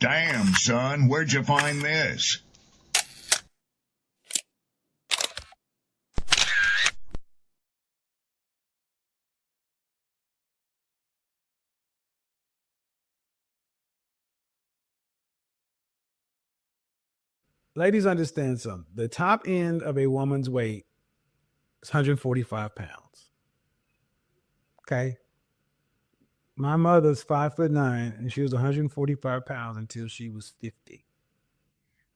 Damn, son, where'd you find this? Ladies, understand something. The top end of a woman's weight is 145 pounds. Okay. My mother's 5'9", and she was 145 pounds until she was 50.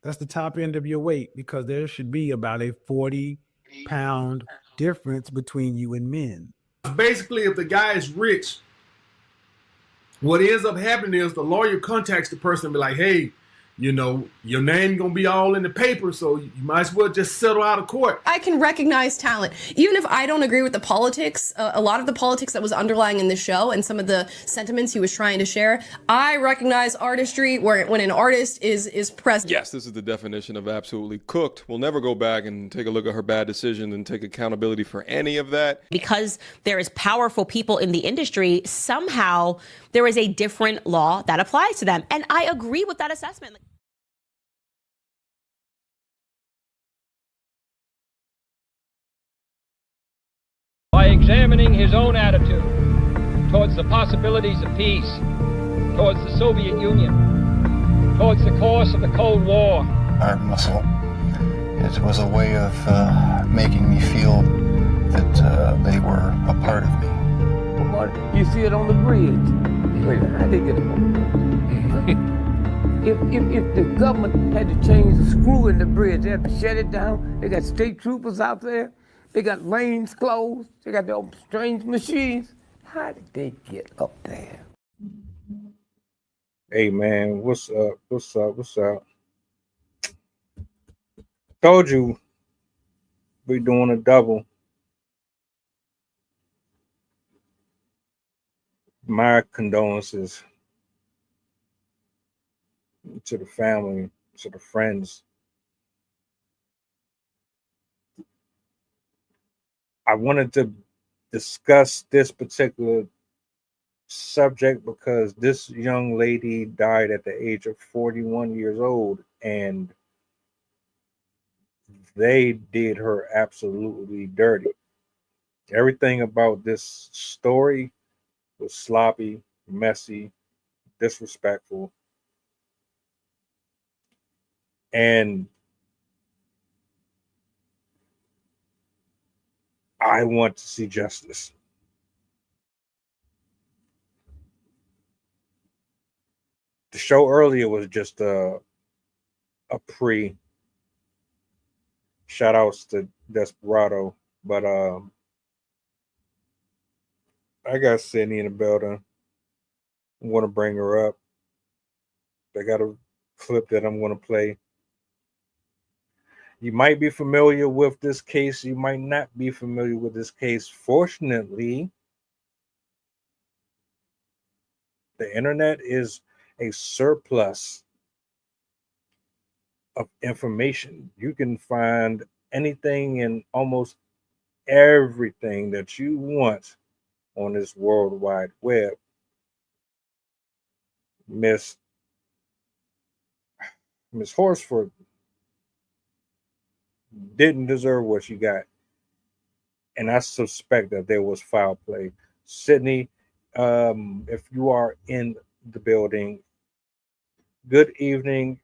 That's the top end of your weight, because there should be about a 40-pound difference between you and men. Basically, if the guy is rich, what ends up happening is the lawyer contacts the person and be like, hey, you know, your name gonna be all in the paper, so you might as well just settle out of court. I can recognize talent. Even if I don't agree with the politics, a lot of the politics that was underlying in the show and some of the sentiments he was trying to share, I recognize artistry when an artist is present. Yes, this is the definition of absolutely cooked. We'll never go back and take a look at her bad decision and take accountability for any of that. Because there is powerful people in the industry, somehow there is a different law that applies to them. And I agree with that assessment. By examining his own attitude towards the possibilities of peace, towards the Soviet Union, towards the course of the Cold War. Art muscle. It was a way of making me feel that they were a part of me. You see it on the bridge. Wait, how they get it? If the government had to change the screw in the bridge, they had to shut it down. They got state troopers out there. They got lanes closed. They got their strange machines. How did they get up there? Hey, man, what's up? What's up? What's up? Told you we doing a double. My condolences to the family, to the friends. I wanted to discuss this particular subject because this young lady died at the age of 41 years old, and they did her absolutely dirty. Everything about this story was sloppy, messy, disrespectful, and I want to see justice. The show earlier was just a pre. Shout outs to Desperado, but I got Sydney in the building. I want to bring her up. I got a clip that I'm going to play. You might be familiar with this case. You might not be familiar with this case. Fortunately, the internet is a surplus of information. You can find anything and almost everything that you want on this World Wide Web. Miss Horsford didn't deserve what she got, and I suspect that there was foul play. Sydney, if you are in the building, good evening.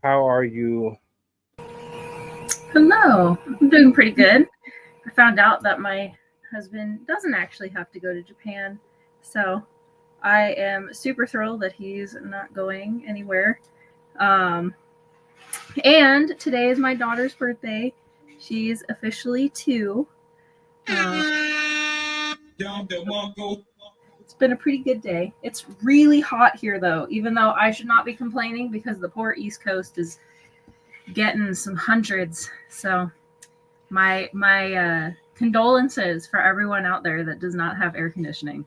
How are you? Hello, I'm doing pretty good. I found out that my husband doesn't actually have to go to Japan, so I am super thrilled that he's not going anywhere. And today is my daughter's birthday. She's officially 2. It's been a pretty good day. It's really hot here, though, even though I should not be complaining because the poor East Coast is getting some hundreds. So my condolences for everyone out there that does not have air conditioning.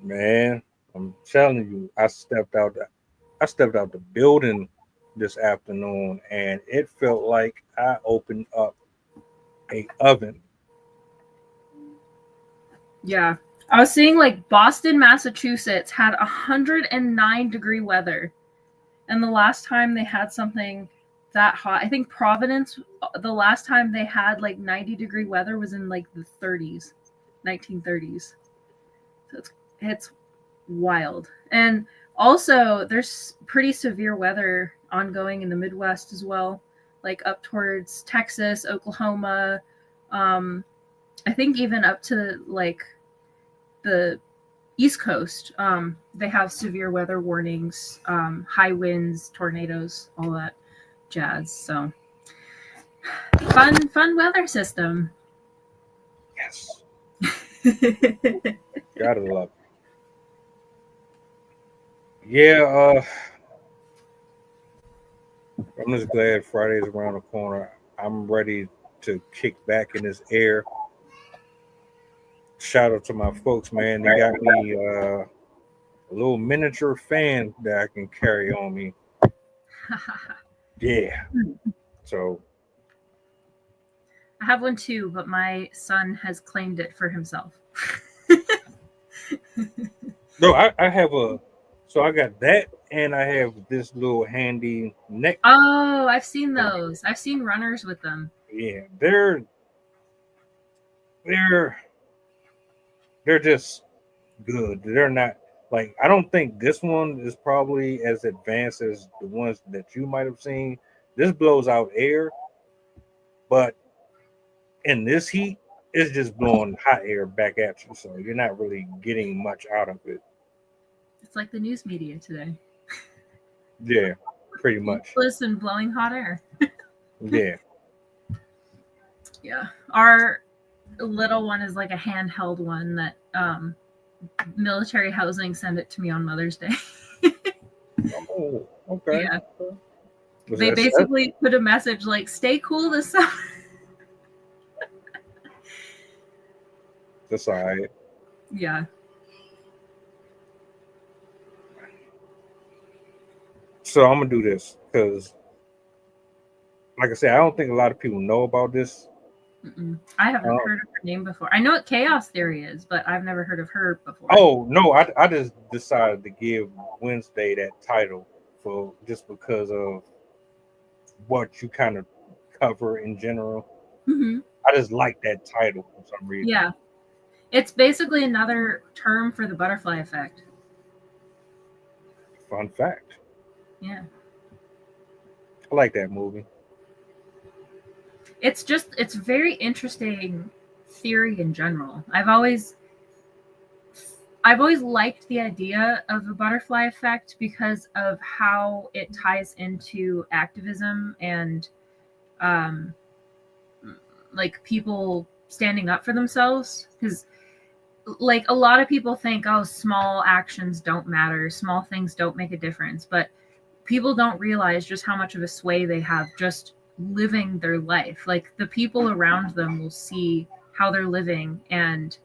Man, I'm telling you, I stepped out the building this afternoon, and it felt like I opened up an oven. Yeah, I was seeing like Boston, Massachusetts had 109-degree weather. And the last time they had something that hot, I think Providence, the last time they had like 90-degree weather was in like the 30s, 1930s. So it's wild. And also there's pretty severe weather ongoing in the Midwest as well, like up towards Texas, Oklahoma, I think even up to like the East Coast. They have severe weather warnings, high winds, tornadoes, all that jazz. So fun weather system. Yes. Gotta love it. Yeah, I'm just glad Friday's around the corner. I'm ready to kick back in this air. Shout out to my folks, man. They got me a little miniature fan that I can carry on me. Yeah. So I have one too, but my son has claimed it for himself. no, I have so I got that, and I have this little handy neck. Oh, I've seen those. I've seen runners with them. Yeah, they're just good. They're not like, I don't think this one is probably as advanced as the ones that you might have seen. This blows out air, but in this heat, it's just blowing hot air back at you, so you're not really getting much out of it. It's like the news media today. Yeah, pretty much. Listen, blowing hot air. Yeah. Yeah. Our little one is like a handheld one that military housing sent it to me on Mother's Day. Oh, okay. Yeah. They basically put a message like, stay cool this summer. That's all right. Yeah. So I'm gonna do this because, like I said, I don't think a lot of people know about this. I haven't heard of her name before. I know what Chaos Theory is, but I've never heard of her before. Oh no, I just decided to give Wednesday that title for just because of what you kind of cover in general. Mm-hmm. I just like that title for some reason. Yeah. It's basically another term for the butterfly effect. Fun fact. Yeah. I like that movie. It's very interesting theory in general. I've always liked the idea of the butterfly effect because of how it ties into activism and like people standing up for themselves, because like a lot of people think, oh, small actions don't matter, small things don't make a difference, but people don't realize just how much of a sway they have just living their life. Like the people around them will see how they're living and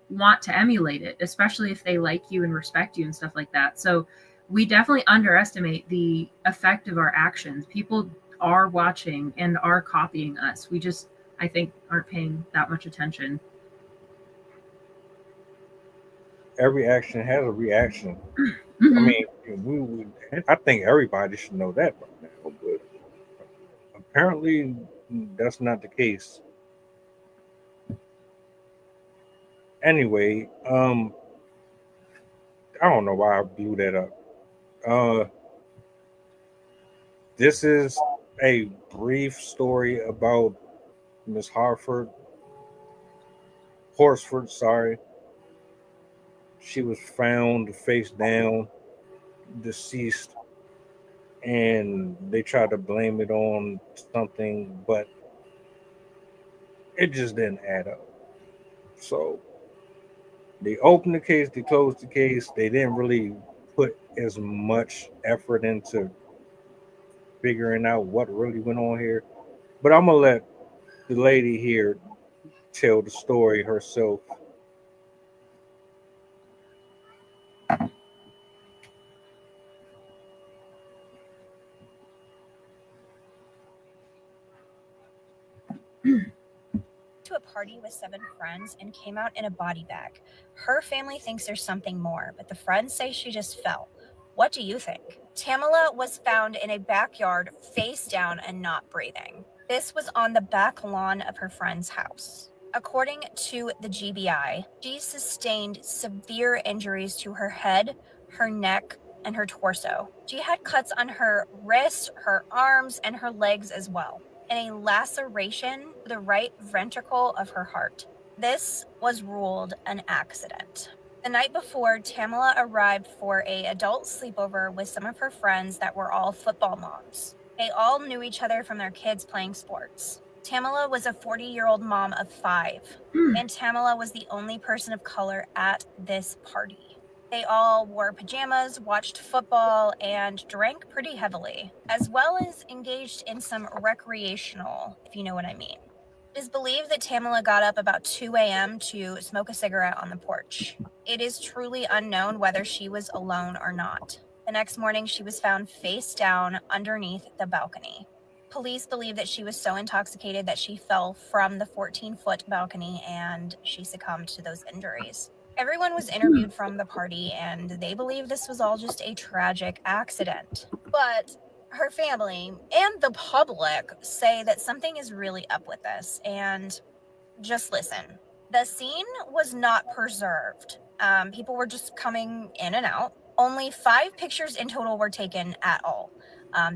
want to emulate it, especially if they like you and respect you and stuff like that. So we definitely underestimate the effect of our actions. People are watching and are copying us. We just, I think, aren't paying that much attention. Every action has a reaction. Mm-hmm. I mean, I think everybody should know that by now, but apparently that's not the case. Anyway, I don't know why I blew that up. This is a brief story about Miss Horsford, sorry. She was found face down, deceased, and they tried to blame it on something, but it just didn't add up. So they opened the case, they closed the case. They didn't really put as much effort into figuring out what really went on here. But I'm gonna let the lady here tell the story herself. To a party with 7 friends and came out in a body bag. Her family thinks there's something more, but the friends say she just fell. What do you think? Tamla was found in a backyard, face down and not breathing. This was on the back lawn of her friend's house. According to the GBI, she sustained severe injuries to her head, her neck, and her torso. She had cuts on her wrists, her arms, and her legs as well, and a laceration to the right ventricle of her heart. This was ruled an accident. The night before, Tamla arrived for an adult sleepover with some of her friends that were all football moms. They all knew each other from their kids playing sports. Tamla was a 40-year-old mom of 5, and Tamla was the only person of color at this party. They all wore pajamas, watched football, and drank pretty heavily, as well as engaged in some recreational, if you know what I mean. It is believed that Tamla got up about 2 a.m. to smoke a cigarette on the porch. It is truly unknown whether she was alone or not. The next morning, she was found face down underneath the balcony. Police believe that she was so intoxicated that she fell from the 14-foot balcony and she succumbed to those injuries. Everyone was interviewed from the party and they believe this was all just a tragic accident. But her family and the public say that something is really up with this. And just listen. The scene was not preserved. People were just coming in and out. Only 5 pictures in total were taken at all.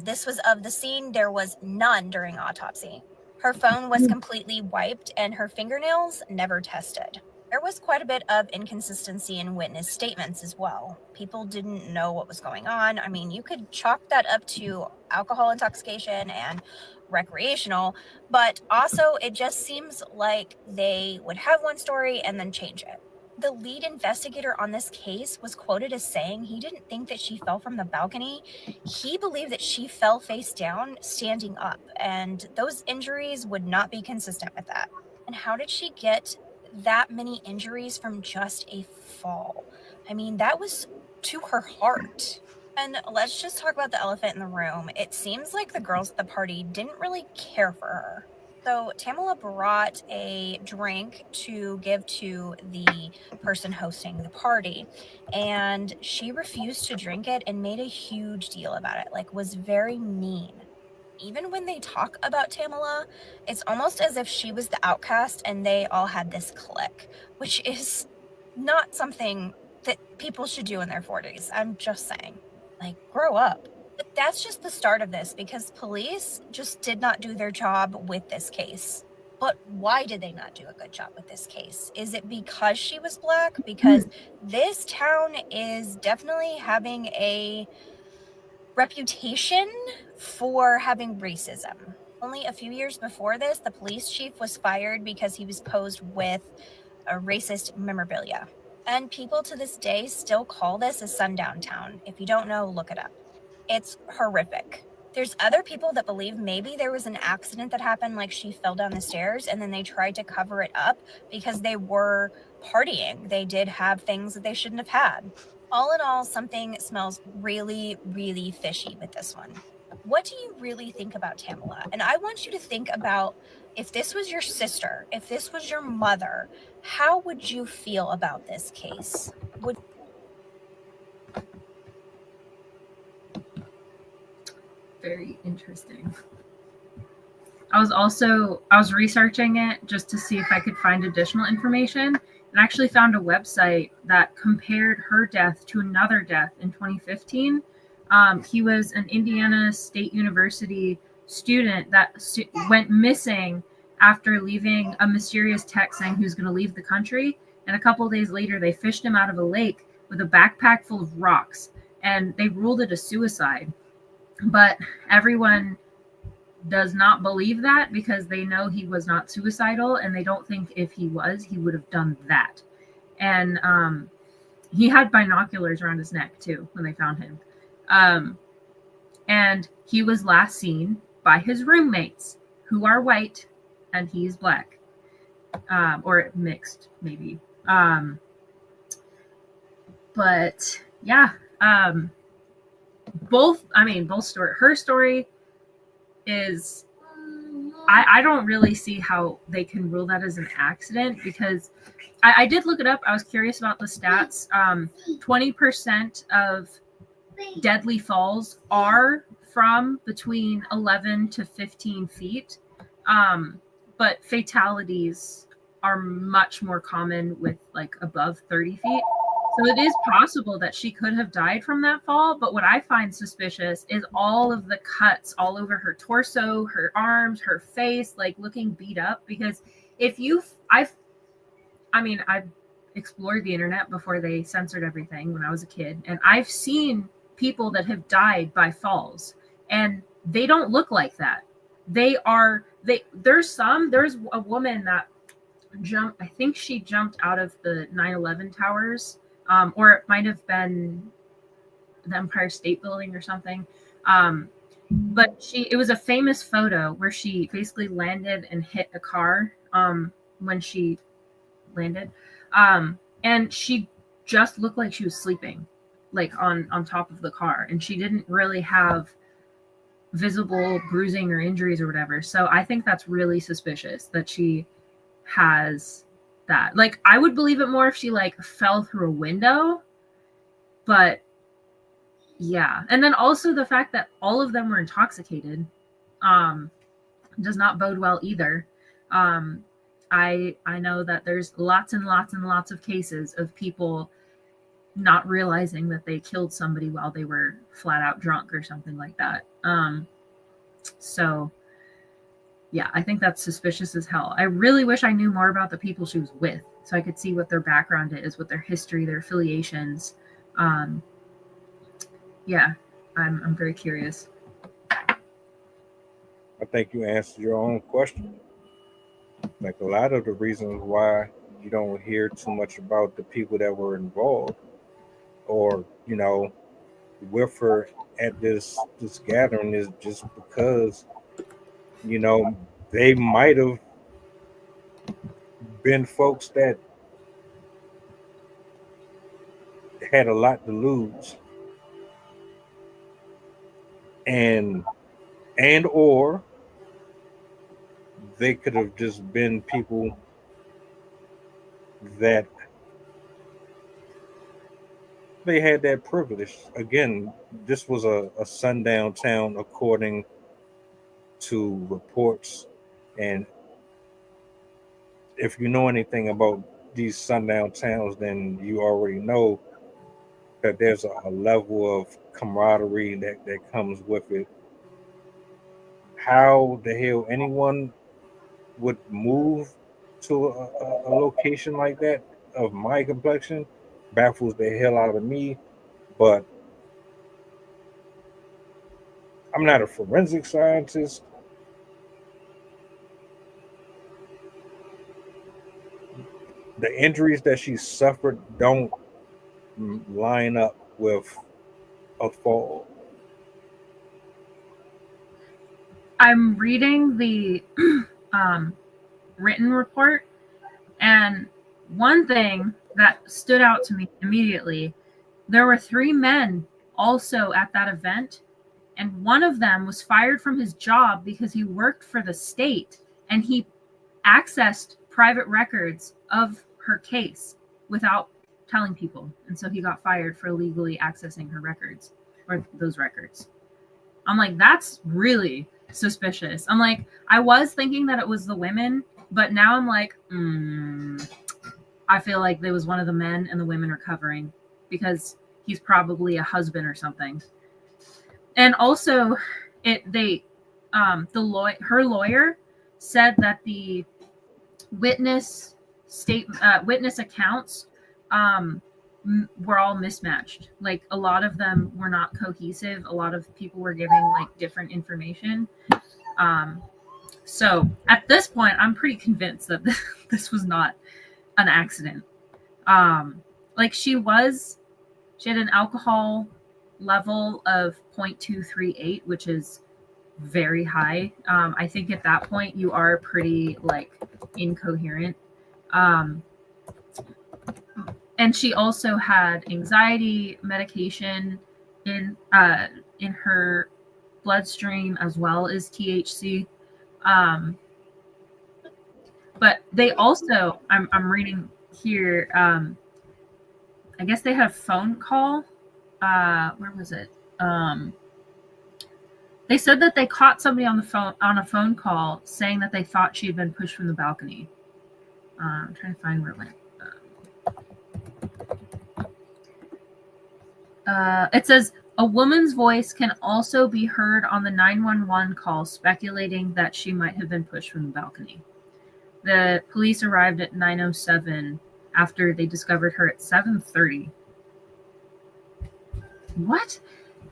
This was of the scene. There was none during autopsy. Her phone was completely wiped and her fingernails never tested. There was quite a bit of inconsistency in witness statements as well. People didn't know what was going on. I mean, you could chalk that up to alcohol intoxication and recreational, but also it just seems like they would have one story and then change it. The lead investigator on this case was quoted as saying he didn't think that she fell from the balcony. He believed that she fell face down, standing up, and those injuries would not be consistent with that. And how did she get that many injuries from just a fall? I mean, that was to her heart. And let's just talk about the elephant in the room. It seems like the girls at the party didn't really care for her. So Tamla brought a drink to give to the person hosting the party, and she refused to drink it and made a huge deal about it, like was very mean. Even when they talk about Tamla, it's almost as if she was the outcast and they all had this clique, which is not something that people should do in their 40s. I'm just saying, like, grow up. But that's just the start of this because police just did not do their job with this case. But why did they not do a good job with this case? Is it because she was Black? Because this town is definitely having a reputation for having racism. Only a few years before this, the police chief was fired because he was posed with a racist memorabilia. And people to this day still call this a sundown town. If you don't know, look it up. It's horrific. There's other people that believe maybe there was an accident that happened, like she fell down the stairs and then they tried to cover it up because they were partying. They did have things that they shouldn't have had. All in all, something smells really, really fishy with this one. What do you really think about Tamla? And I want you to think about if this was your sister, if this was your mother, how would you feel about this case? Very interesting. I was researching it just to see if I could find additional information, and actually found a website that compared her death to another death in 2015. He was an Indiana State University student that went missing after leaving a mysterious text saying he was going to leave the country. And a couple of days later, they fished him out of a lake with a backpack full of rocks, and they ruled it a suicide. But everyone does not believe that because they know he was not suicidal, and they don't think if he was, he would have done that. And he had binoculars around his neck too when they found him. And he was last seen by his roommates, who are white, and he's Black, or mixed maybe. But yeah, both story. Her story is I don't really see how they can rule that as an accident, because I did look it up. I was curious about the stats. 20% of deadly falls are from between 11 to 15 feet. But fatalities are much more common with like above 30 feet. So it is possible that she could have died from that fall. But what I find suspicious is all of the cuts all over her torso, her arms, her face, like looking beat up. Because if you, I've explored the internet before they censored everything when I was a kid, and I've seen people that have died by falls, and they don't look like that. There's a woman that jumped, I think she jumped out of the 9/11 towers, or it might have been the Empire State Building or something. But it was a famous photo where she basically landed and hit a car when she landed. And she just looked like she was sleeping, like on top of the car, and she didn't really have visible bruising or injuries or whatever. So I think that's really suspicious that she has that. Like, I would believe it more if she like fell through a window, but yeah. And then also the fact that all of them were intoxicated does not bode well either. I know that there's lots and lots and lots of cases of people not realizing that they killed somebody while they were flat out drunk or something like that. So yeah, I think that's suspicious as hell. I really wish I knew more about the people she was with, so I could see what their background is, what their history, their affiliations. Yeah, I'm very curious. I think you answered your own question. Like, a lot of the reasons why you don't hear too much about the people that were involved, or with her at this gathering, is just because they might have been folks that had a lot to lose, and or they could have just been people that they had that privilege. Again, this was a sundown town according to reports, and if you know anything about these sundown towns, then you already know that there's a level of camaraderie that comes with it. How the hell anyone would move to a location like that of my complexion baffles the hell out of me. But I'm not a forensic scientist. The injuries that she suffered don't line up with a fall. I'm reading the written report, and one thing that stood out to me immediately, there were 3 men also at that event, and one of them was fired from his job because he worked for the state and he accessed private records of her case without telling people, and so he got fired for illegally accessing her records, or those records. I'm like, that's really suspicious. I'm like, I was thinking that it was the women, but now I'm like, I feel like there was one of the men and the women are covering, because he's probably a husband or something. And also, her lawyer said that the witness accounts were all mismatched. Like, a lot of them were not cohesive. A lot of people were giving like different information. So at this point, I'm pretty convinced that this was not an accident. Like, she had an alcohol level of 0.238, which is very high. I think at that point you are pretty like incoherent. And she also had anxiety medication in her bloodstream, as well as THC. But they also, I'm reading here, I guess they had a phone call. Where was it? They said that they caught somebody on a phone call saying that they thought she had been pushed from the balcony. I'm trying to find where it went. It says a woman's voice can also be heard on the 911 call, speculating that she might have been pushed from the balcony. The police arrived at 9:07 after they discovered her at 7:30. What?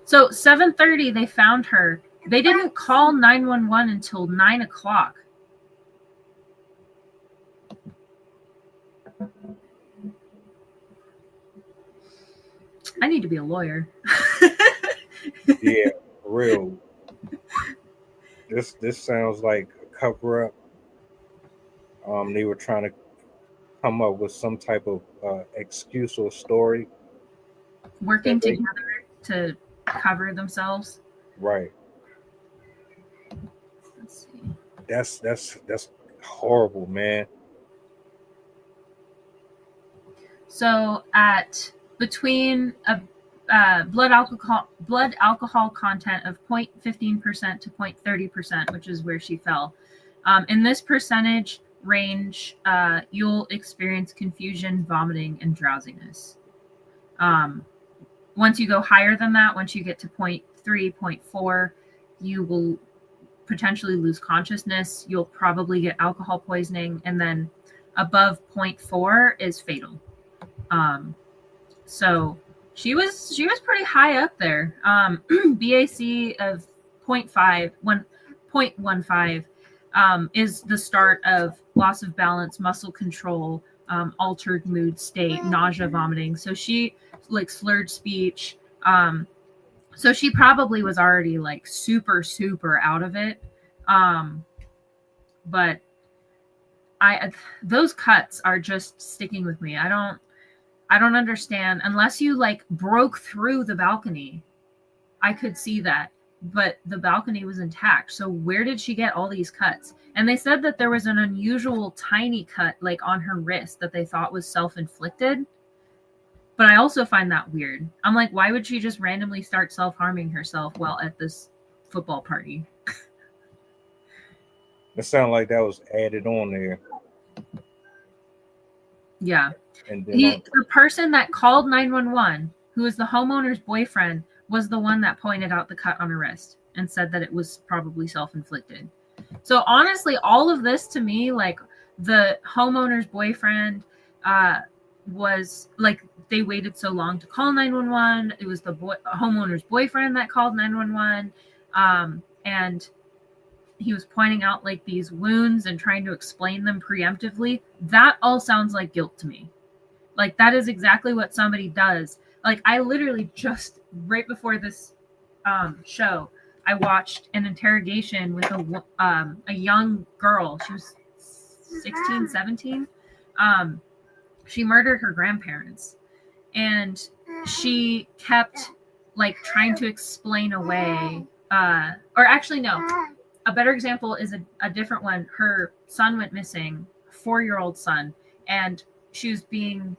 So 7:30 they found her. They didn't call 911 until 9 o'clock. I need to be a lawyer. Yeah, real. This sounds like a cover up. They were trying to come up with some type of excuse or story. Working together to cover themselves. Right. Let's see. That's horrible, man. So at between a blood alcohol content of 0.15% to 0.30%, which is where she fell. In this percentage range, you'll experience confusion, vomiting, and drowsiness. Once you go higher than that, once you get to 0.3, 0.4, you will potentially lose consciousness. You'll probably get alcohol poisoning, and then above 0.4 is fatal. So she was pretty high up there. BAC of 0.15 is the start of loss of balance, muscle control, altered mood state, nausea, vomiting. So she like slurred speech. So she probably was already like super out of it. But those cuts are just sticking with me. I don't understand, unless you like broke through the balcony. I could see that, but the balcony was intact. So where did she get all these cuts? And they said that there was an unusual tiny cut like on her wrist that they thought was self-inflicted. But I also find that weird. I'm like, why would she just randomly start self-harming herself while at this football party? It sounded like that was added on there. Yeah. And then The person that called 911, who was the homeowner's boyfriend, was the one that pointed out the cut on her wrist and said that it was probably self-inflicted. So honestly, all of this to me, like the homeowner's boyfriend was like, they waited so long to call 911. It was the homeowner's boyfriend that called 911. And he was pointing out like these wounds and trying to explain them preemptively. That all sounds like guilt to me. Like that is exactly what somebody does. Like I literally just right before this show, I watched an interrogation with a young girl. She was 16, 17. She murdered her grandparents, and she kept like trying to explain away. Or actually, no. A better example is a different one. Her son went missing, a 4-year-old son, and she was being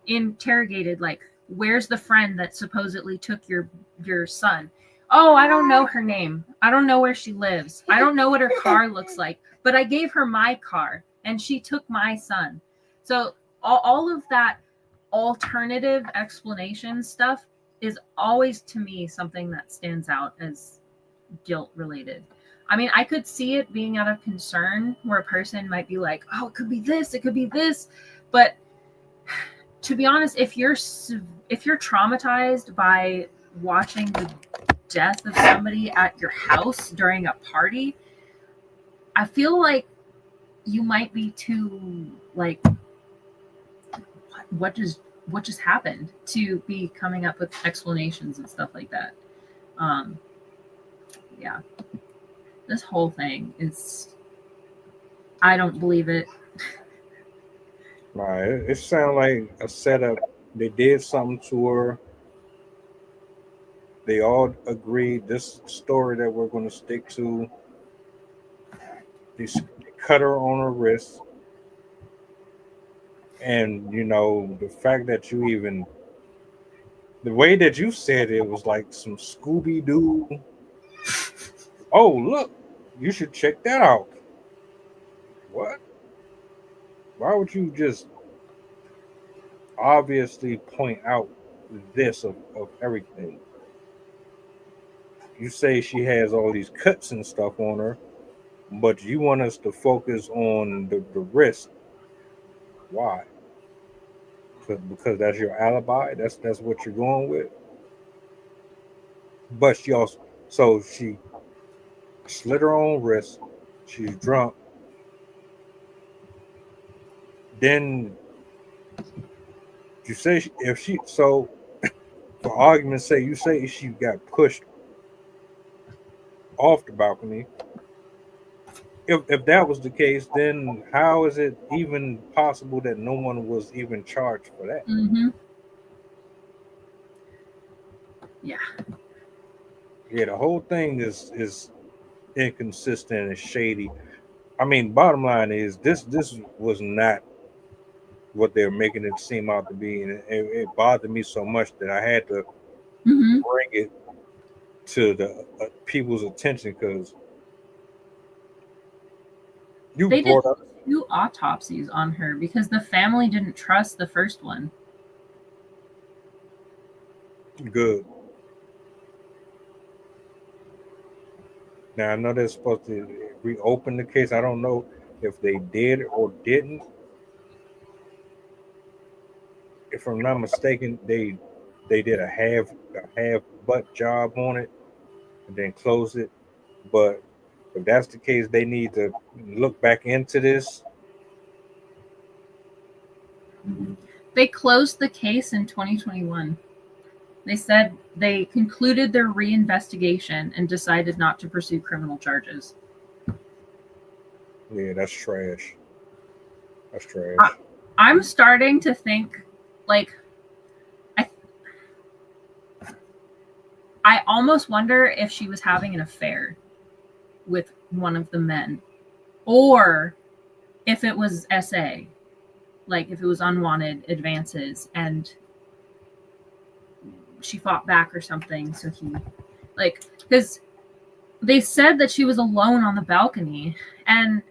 interrogated like, where's the friend that supposedly took your son? Oh, I don't know her name. I don't know where she lives. I don't know what her car looks like, but I gave her my car and she took my son. So all of that alternative explanation stuff is always to me something that stands out as guilt related. I mean, I could see it being out of concern where a person might be like, oh, it could be this, it could be this. But to be honest, if you're traumatized by watching the death of somebody at your house during a party, I feel like you might be too like, what just happened, to be coming up with explanations and stuff like that. Yeah, this whole thing is, I don't believe it. Right, it sounds like a setup. They did something to her. They all agreed this story that we're going to stick to. They cut her on her wrist. And, you know, the fact that you even, the way that you said it was like some Scooby-Doo. Oh, look, you should check that out. What? Why would you just obviously point out this of everything? You say she has all these cuts and stuff on her, but you want us to focus on the wrist. Why? Because that's your alibi. That's what you're going with. But she also, so she slit her own wrist. She's drunk. Then you say if she, so for argument's sake, you say she got pushed off the balcony. If that was the case, then how is it even possible that no one was even charged for that? Mm-hmm. Yeah. Yeah, the whole thing is inconsistent and shady. I mean, bottom line is this was not what they're making it seem out to be, and it bothered me so much that I had to bring it to the people's attention because They did 2 autopsies on her because the family didn't trust the first one. Good. Now I know they're supposed to reopen the case. I don't know if they did or didn't. If I'm not mistaken, they did a half butt job on it and then closed it. But if that's the case, they need to look back into this. They closed the case in 2021. They said they concluded their reinvestigation and decided not to pursue criminal charges. Yeah, that's trash. That's trash. I'm starting to think, like, I almost wonder if she was having an affair with one of the men, or if it was SA, like if it was unwanted advances and she fought back or something. So he, like, because they said that she was alone on the balcony, and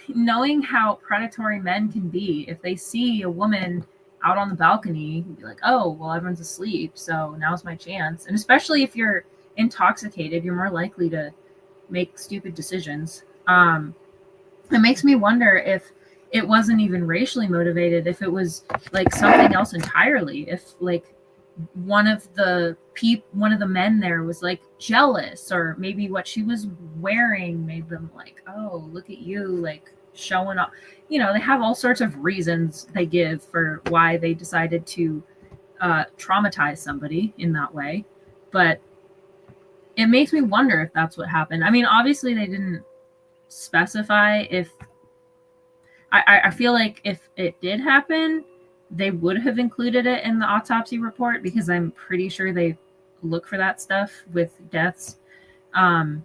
knowing how predatory men can be, if they see a woman out on the balcony, be like, oh, well, everyone's asleep, so now's my chance. And especially if you're intoxicated, you're more likely to make stupid decisions. It makes me wonder if it wasn't even racially motivated, if it was like something else entirely, if like one of the men there was like jealous, or maybe what she was wearing made them like, oh, look at you, like showing off. You know, they have all sorts of reasons they give for why they decided to traumatize somebody in that way. But it makes me wonder if that's what happened. I mean, obviously they didn't specify if I feel like if it did happen, they would have included it in the autopsy report, because I'm pretty sure they look for that stuff with deaths. But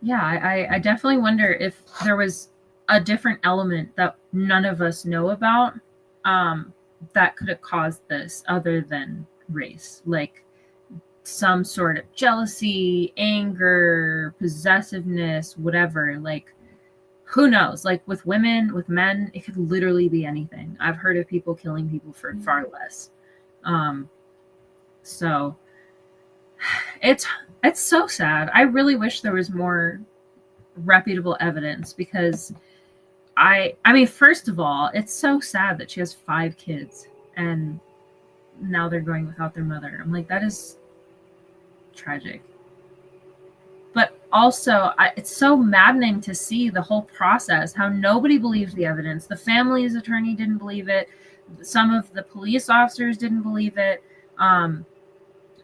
yeah, I definitely wonder if there was a different element that none of us know about that could have caused this other than race, like some sort of jealousy, anger, possessiveness, whatever. Like, who knows? Like with women, with men, it could literally be anything. I've heard of people killing people for far less. So it's so sad. I really wish there was more reputable evidence, because I mean, first of all, it's so sad that she has 5 kids and now they're going without their mother. I'm like, that is tragic. But also, it's so maddening to see the whole process, how nobody believes the evidence. The family's attorney didn't believe it. Some of the police officers didn't believe it.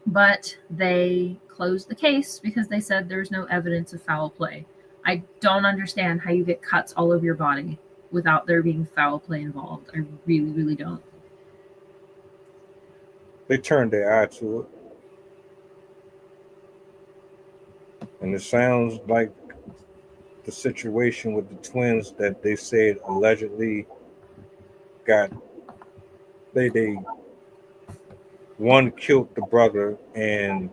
But they closed the case because they said there's no evidence of foul play. I don't understand how you get cuts all over your body without there being foul play involved. I really, really don't. They turned their eye to it. And it sounds like the situation with the twins that they said allegedly got they one killed the brother and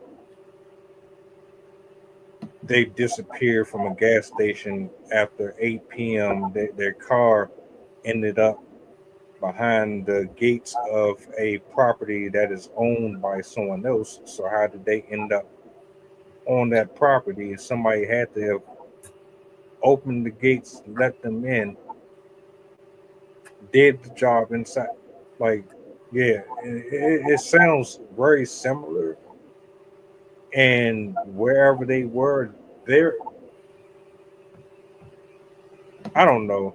they disappeared from a gas station after 8 p.m. Their car ended up behind the gates of a property that is owned by someone else. So how did they end up on that property? Somebody had to have opened the gates, let them in, did the job inside. Like, yeah, it sounds very similar. And wherever they were, there, I don't know.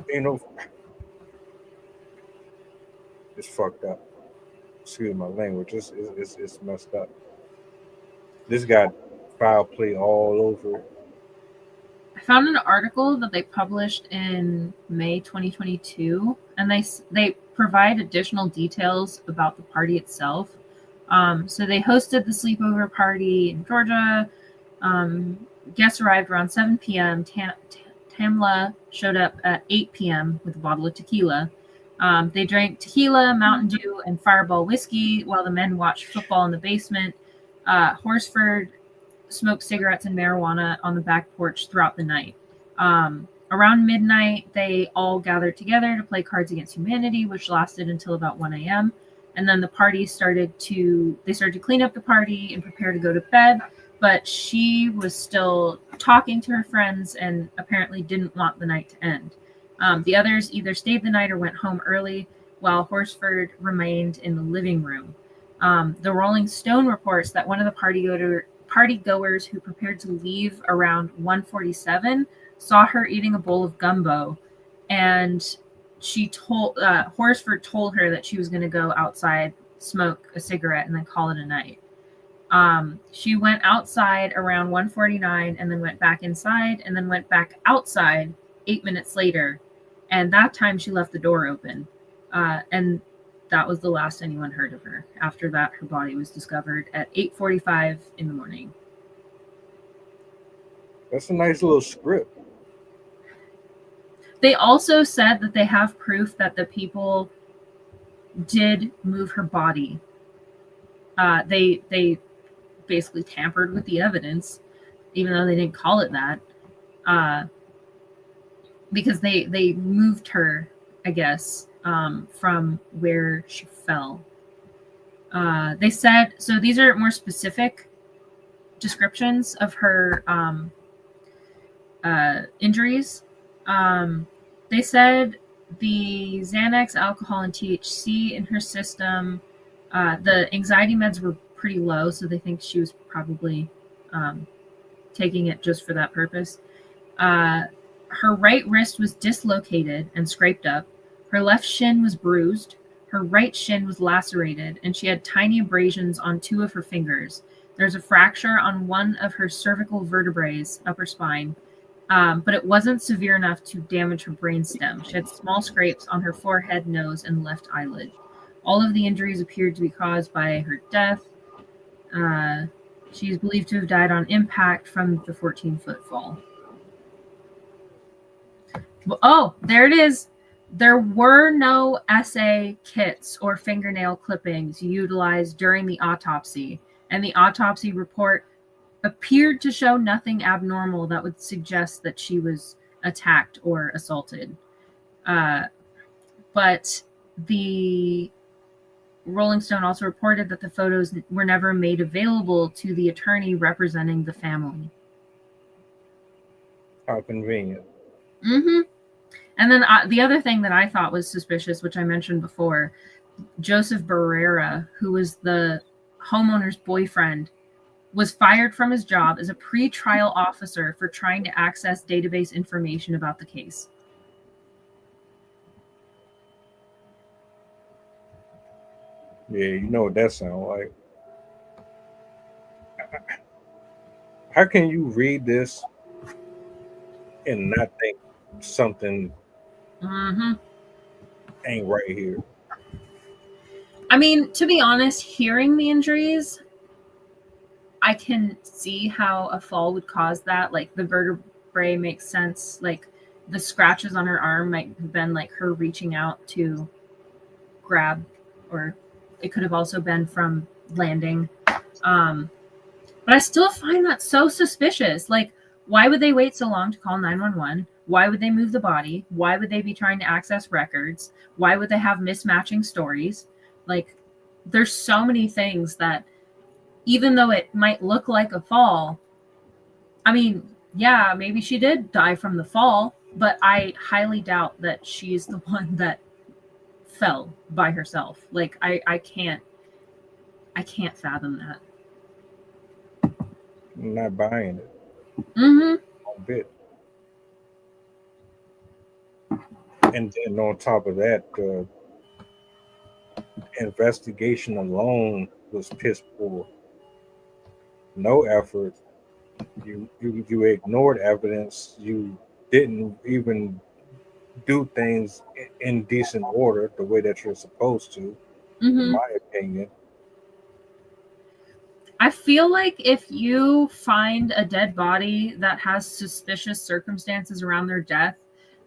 You know, it's fucked up. Excuse my language. It's messed up. This got foul play all over it. I found an article that they published in May 2022, and they provide additional details about the party itself. So they hosted the sleepover party in Georgia. Guests arrived around 7 p.m. Tamla showed up at 8 p.m. with a bottle of tequila. They drank tequila, Mountain Dew, and Fireball whiskey while the men watched football in the basement. Horsford smoked cigarettes and marijuana on the back porch throughout the night. Around midnight, they all gathered together to play Cards Against Humanity, which lasted until about 1 a.m. And then the party started to clean up the party and prepare to go to bed. But she was still talking to her friends and apparently didn't want the night to end. The others either stayed the night or went home early, while Horsford remained in the living room. The Rolling Stone reports that one of the partygoers who prepared to leave around 1:47 saw her eating a bowl of gumbo, and Horsford told her that she was going to go outside, smoke a cigarette, and then call it a night. She went outside around 1:49 and then went back inside and then went back outside 8 minutes later, and that time she left the door open, and that was the last anyone heard of her. After that, her body was discovered at 8:45 in the morning. That's a nice little script. They also said that they have proof that the people did move her body. They basically tampered with the evidence, even though they didn't call it that, because they moved her, I guess, from where she fell. They said, so these are more specific descriptions of her injuries. They said the Xanax, alcohol, and THC in her system, the anxiety meds were pretty low, so they think she was probably taking it just for that purpose. Her right wrist was dislocated and scraped up. Her left shin was bruised. Her right shin was lacerated, and she had tiny abrasions on 2 of her fingers. There's a fracture on one of her cervical vertebrae, upper spine, but it wasn't severe enough to damage her brainstem. She had small scrapes on her forehead, nose, and left eyelid. All of the injuries appeared to be caused by her death. She is believed to have died on impact from the 14-foot fall. Oh, there it is. There were no SA kits or fingernail clippings utilized during the autopsy, and the autopsy report appeared to show nothing abnormal that would suggest that she was attacked or assaulted. But the Rolling Stone also reported that the photos were never made available to the attorney representing the family. How convenient. Mm-hmm. And then the other thing that I thought was suspicious, which I mentioned before, Joseph Barrera, who was the homeowner's boyfriend, was fired from his job as a pre-trial officer for trying to access database information about the case. Yeah, you know what that sounds like. How can you read this and not think something ain't right here? I mean, to be honest, hearing the injuries, I can see how a fall would cause that. Like the vertebrae makes sense. Like the scratches on her arm might have been like her reaching out to grab, or it could have also been from landing. But I still find that so suspicious. Like, why would they wait so long to call 911? Why would they move the body? Why would they be trying to access records? Why would they have mismatching stories? Like, there's so many things that, even though it might look like a fall, I mean, yeah, maybe she did die from the fall, but I highly doubt that she's the one that fell by herself. Like, I can't fathom that. I'm not buying it. Mm-hmm. A bit. And then on top of that, the investigation alone was piss poor. No effort. You ignored evidence. You didn't even do things in decent order the way that you're supposed to, in my opinion. I feel like if you find a dead body that has suspicious circumstances around their death,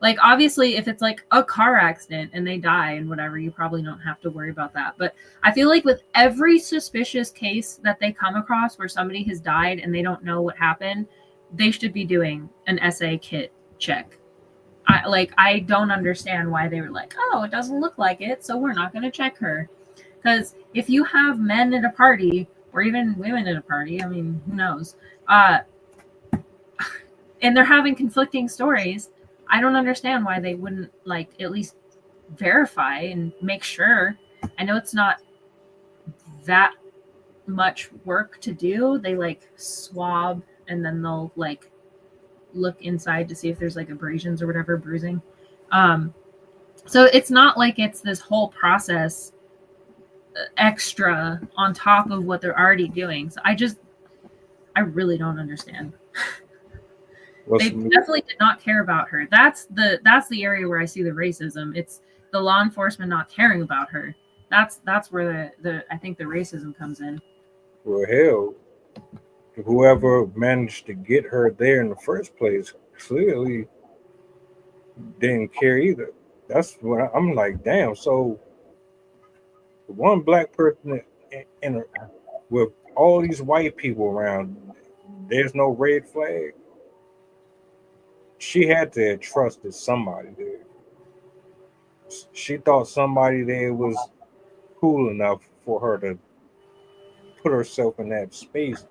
like obviously if it's like a car accident and they die and whatever, you probably don't have to worry about that. But I feel like with every suspicious case that they come across where somebody has died and they don't know what happened, they should be doing an SA kit check. I don't understand why they were like, oh, it doesn't look like it, so we're not going to check her. Because if you have men at a party or even women at a party, I mean, who knows? And they're having conflicting stories. I don't understand why they wouldn't like at least verify and make sure. I know it's not that much work to do. They like swab and then they'll like look inside to see if there's like abrasions or whatever, bruising. So it's not like it's this whole process extra on top of what they're already doing. So I really don't understand. They definitely did not care about her. That's the area where I see the racism. It's the law enforcement not caring about her. That's where the I think the racism comes in. Well, hell, whoever managed to get her there in the first place clearly didn't care either. That's when I'm like, damn. So one black person with all these white people around, there's no red flag. She had to have trusted somebody there. She thought somebody there was cool enough for her to put herself in that space.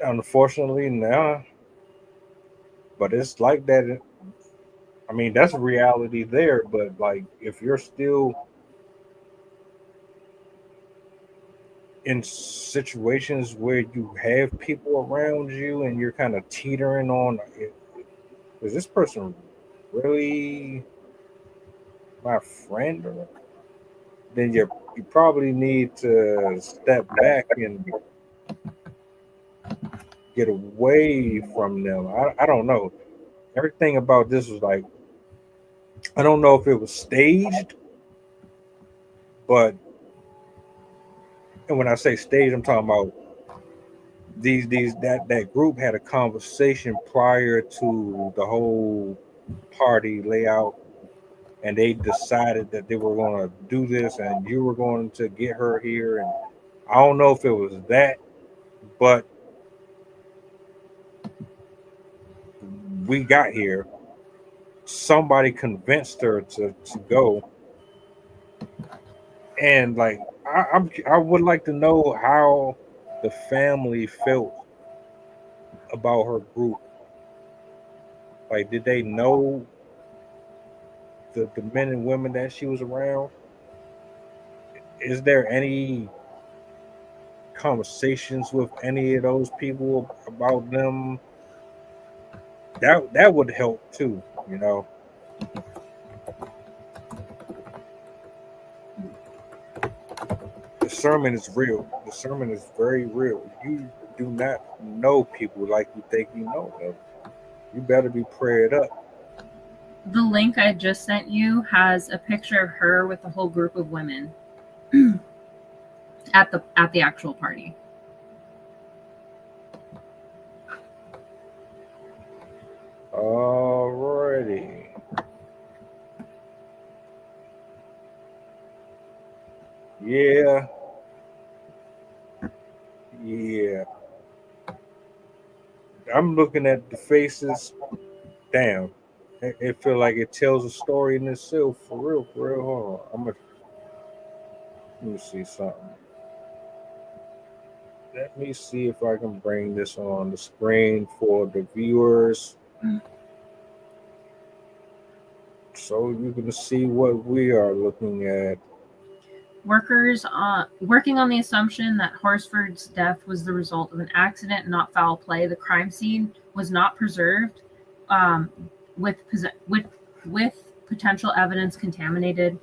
Unfortunately, nah. But it's like that. I mean, that's reality there. But like, if you're still in situations where you have people around you and you're kind of teetering on, is this person really my friend? Or then you probably need to step back and get away from them. I don't know. Everything about this was like, I don't know if it was staged, but, and when I say staged, I'm talking about that group had a conversation prior to the whole party layout, and they decided that they were going to do this and you were going to get her here. And I don't know if it was that, but we got here. Somebody convinced her to go. And like, I would like to know how the family felt about her group. Like, did they know the men and women that she was around? Is there any conversations with any of those people about them? That would help too, you know. The sermon is real. The sermon is very real. You do not know people like you think you know them. You better be prayed up. The link I just sent you has a picture of her with a whole group of women at the actual party. Alrighty. Yeah. Yeah. I'm looking at the faces. Damn. It feel like it tells a story in itself. For real, for real. Hold on. Let me see something. Let me see if I can bring this on the screen for the viewers. So you can see what we are looking at. Workers working on the assumption that Horsford's death was the result of an accident, not foul play. The crime scene was not preserved, with potential evidence contaminated.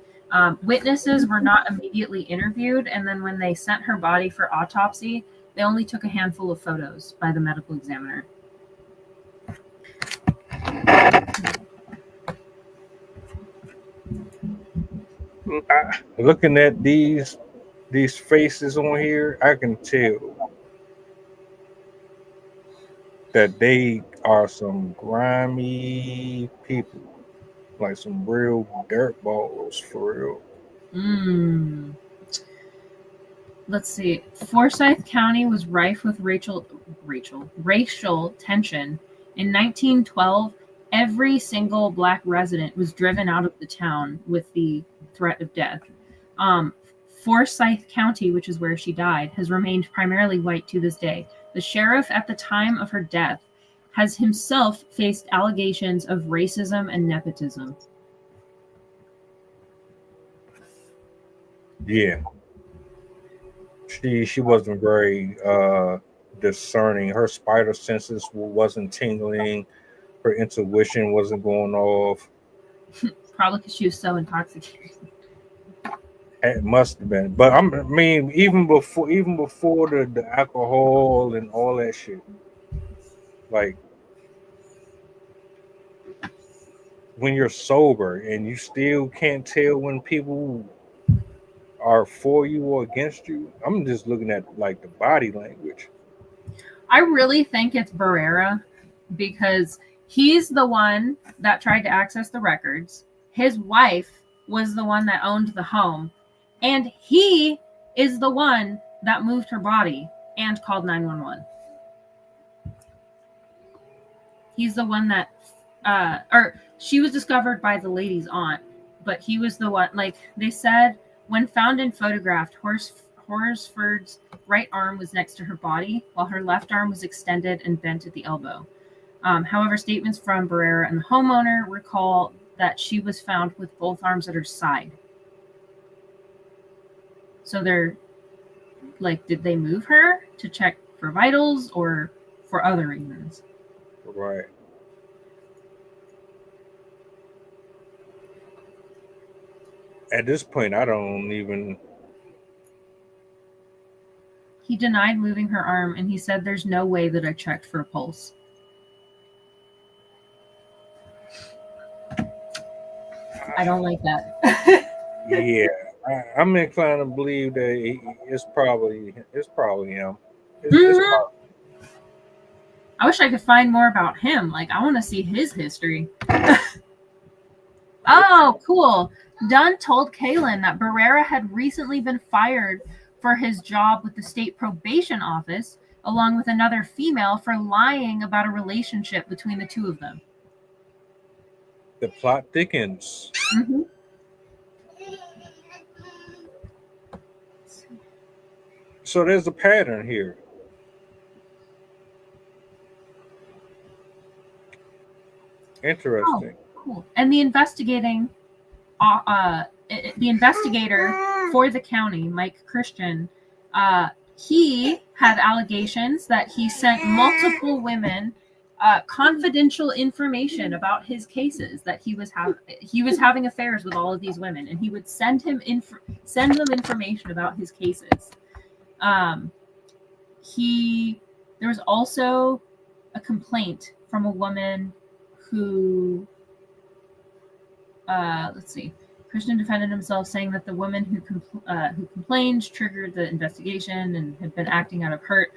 Witnesses were not immediately interviewed, and then when they sent her body for autopsy, they only took a handful of photos by the medical examiner. Looking at these faces on here, I can tell that they are some grimy people, like some real dirt balls for real. Let's see. Forsyth County was rife with racial tension. In 1912, every single black resident was driven out of the town with the threat of death. Forsyth County, which is where she died, has remained primarily white to this day. The sheriff at the time of her death has himself faced allegations of racism and nepotism. Yeah. She wasn't very discerning. Her spider senses wasn't tingling. Her intuition wasn't going off. Probably because she was so intoxicated. It must have been. But I mean, even before the alcohol and all that shit, like when you're sober and you still can't tell when people are for you or against you. I'm just looking at like the body language. I really think it's Barrera because he's the one that tried to access the records. His wife was the one that owned the home, and he is the one that moved her body and called 911. He's the one that, or she was discovered by the lady's aunt, but he was the one, like they said, when found and photographed, Horsford's right arm was next to her body, while her left arm was extended and bent at the elbow. However, statements from Barrera and the homeowner recall that she was found with both arms at her side. So they're like, did they move her to check for vitals or for other reasons? Right. At this point, I don't even. He denied moving her arm, and he said, "There's no way that I checked for a pulse." I don't like that. Yeah, I'm inclined to believe that it's probably him. It's probably. I wish I could find more about him. Like, I want to see his history. Oh, cool. Dunn told Kaylin that Barrera had recently been fired for his job with the state probation office, along with another female, for lying about a relationship between the two of them. The plot thickens. Mm-hmm. So there's a pattern here. Interesting. Oh, cool. And the investigator for the county, Mike Christian, he had allegations that he sent multiple women confidential information about his cases, that he was having affairs with all of these women, and he would send them information about his cases. There was also a complaint from a woman who let's see. Christian defended himself, saying that the woman who complained triggered the investigation and had been acting out of hurt.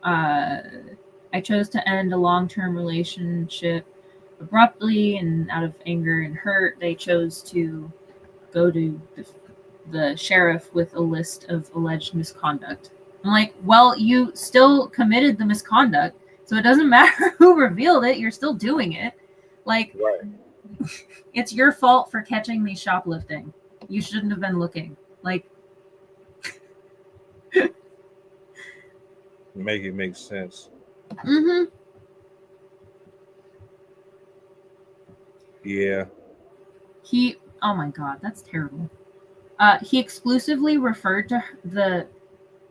I chose to end a long-term relationship abruptly and out of anger and hurt. They chose to go to the sheriff with a list of alleged misconduct. I'm like, well, you still committed the misconduct, so it doesn't matter who revealed it. You're still doing it. Like, Right. it's your fault for catching me shoplifting. You shouldn't have been looking. Like, Make it make sense. mm-hmm. Yeah. Oh my God, that's terrible. He exclusively referred to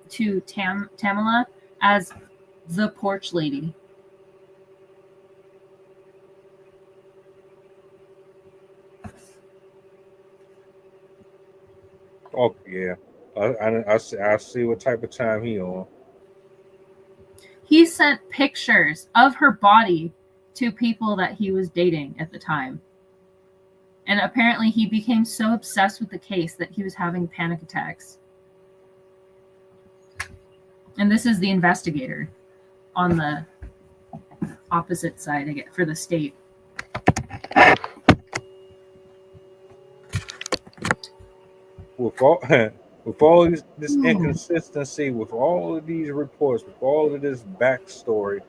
Tamla as the porch lady. Oh yeah. I see what type of time he on. He sent pictures of her body to people that he was dating at the time. And apparently he became so obsessed with the case that he was having panic attacks. And this is the investigator on the opposite side again for the state. With all this inconsistency, with all of these reports, with all of this backstory,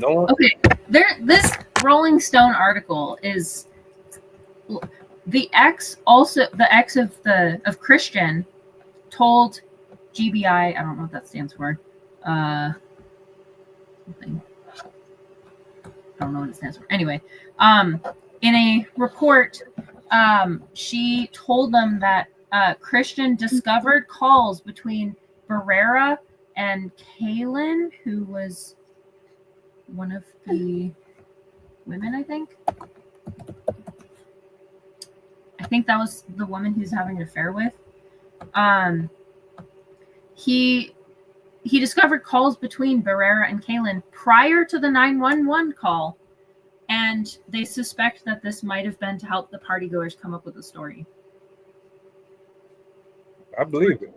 Okay, this Rolling Stone article is the ex of Christian told GBI. I don't know what that stands for. Something. I don't know what it stands for. Anyway, in a report, she told them that Christian discovered calls between Barrera and Kaylin, who was one of the women, I think. I think that was the woman he's having an affair with. He discovered calls between Barrera and Kaylin prior to the 911 call, and they suspect that this might have been to help the partygoers come up with a story. I believe it.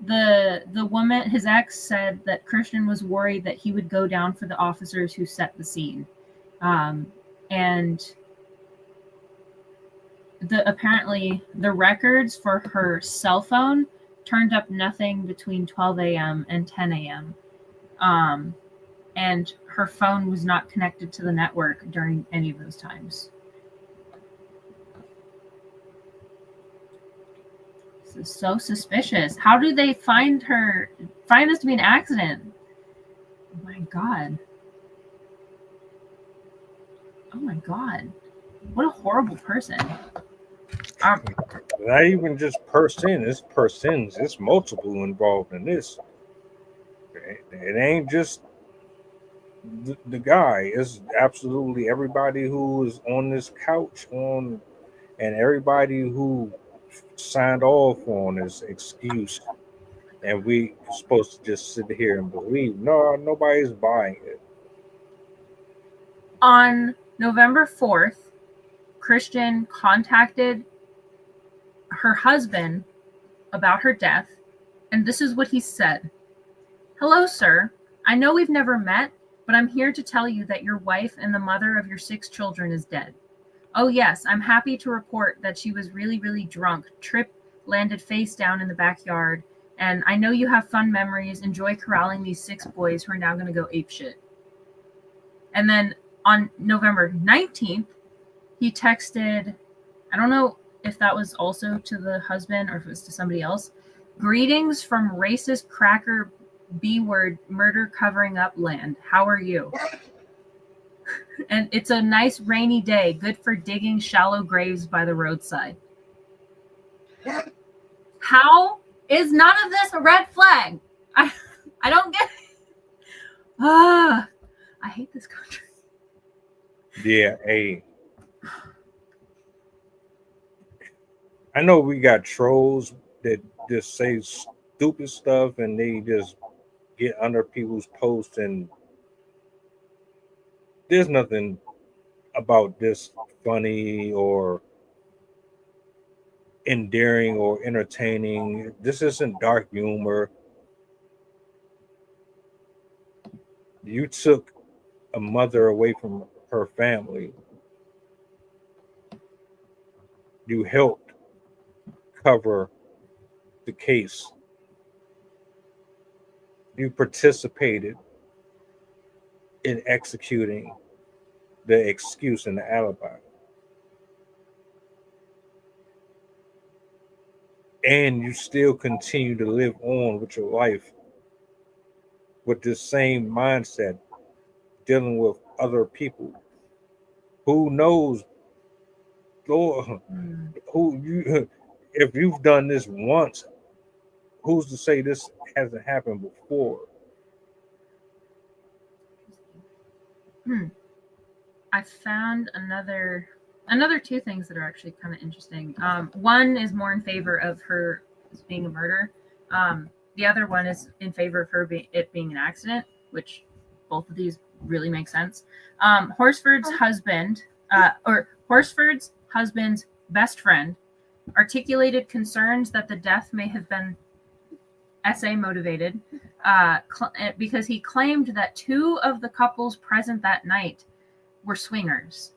The woman, his ex, said that Christian was worried that he would go down for the officers who set the scene, and apparently the records for her cell phone turned up nothing between 12 a.m. and 10 a.m. And her phone was not connected to the network during any of those times. This is so suspicious. How do they find this to be an accident? Oh my God. Oh my God. What a horrible person. Not even just person, it's persons. It's multiple involved in this. It ain't just the guy. It's absolutely everybody who is on this couch and everybody who signed off on this excuse. And we supposed to just sit here and believe. No, nobody's buying it. On November 4th, Christian contacted her husband about her death, and this is what he said. "Hello, sir. I know we've never met, but I'm here to tell you that your wife and the mother of your 6 children is dead. Oh yes, I'm happy to report that she was really, really drunk, tripped, landed face down in the backyard, and I know you have fun memories. Enjoy corralling these 6 boys who are now going to go apeshit." And then on November 19th, he texted, I don't know if that was also to the husband or if it was to somebody else, "Greetings from racist cracker B-word murder covering up land. How are you? And it's a nice rainy day, good for digging shallow graves by the roadside." How is none of this a red flag? I don't get it. I hate this country. Yeah, hey. I know we got trolls that just say stupid stuff and they just get under people's posts, and there's nothing about this funny or endearing or entertaining. This isn't dark humor. You took a mother away from her family. You helped cover the case. You participated in executing the excuse and the alibi. And you still continue to live on with your life with this same mindset, dealing with other people. Who knows, Lord, who you if you've done this once, who's to say this hasn't happened before? I found another two things that are actually kind of interesting. One is more in favor of her being a murder. The other one is in favor of her it being an accident, which both of these really make sense. Horsford's husband's best friend articulated concerns that the death may have been SA motivated because he claimed that two of the couples present that night were swingers.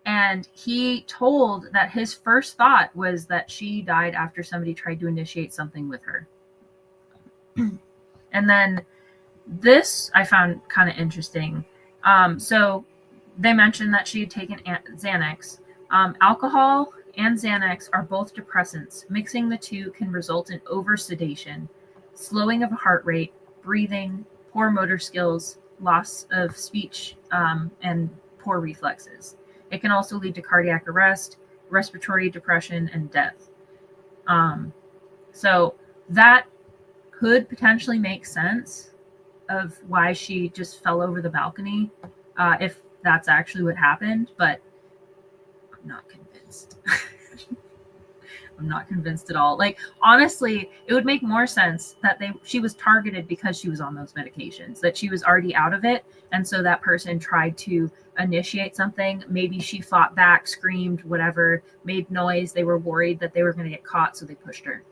And he told that his first thought was that she died after somebody tried to initiate something with her. And then this I found kind of interesting. So they mentioned that she had taken Xanax. Alcohol and Xanax are both depressants. Mixing the two can result in oversedation, slowing of heart rate, breathing, poor motor skills, loss of speech, and poor reflexes. It can also lead to cardiac arrest, respiratory depression, and death. So that could potentially make sense of why she just fell over the balcony, if that's actually what happened, but I'm not convinced. I'm not convinced at all. Like, honestly, it would make more sense that she was targeted because she was on those medications, that she was already out of it, and so that person tried to initiate something. Maybe she fought back, screamed, whatever, made noise. They were worried that they were going to get caught, so they pushed her.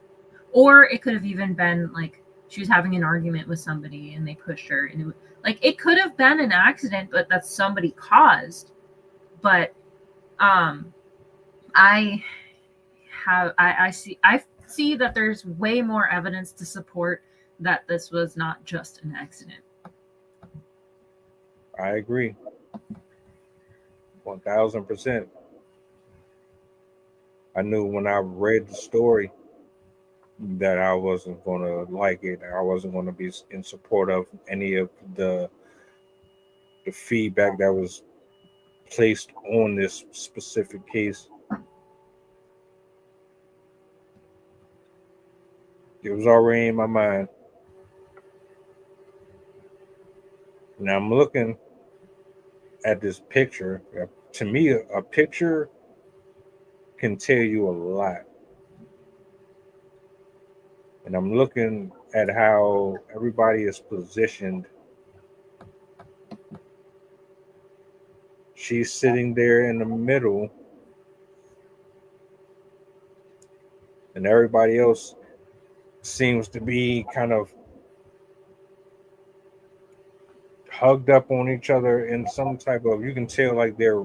Or it could have even been like she was having an argument with somebody and they pushed her, and it could have been an accident, but that somebody caused. But I see that there's way more evidence to support that this was not just an accident. I agree. 1000%. I knew when I read the story that I wasn't going to like it. I wasn't going to be in support of any of the feedback that was placed on this specific case. It was already in my mind. Now I'm looking at this picture. To me, a picture can tell you a lot. And I'm looking at how everybody is positioned. She's sitting there in the middle, and everybody else seems to be kind of hugged up on each other in some type of, you can tell like they're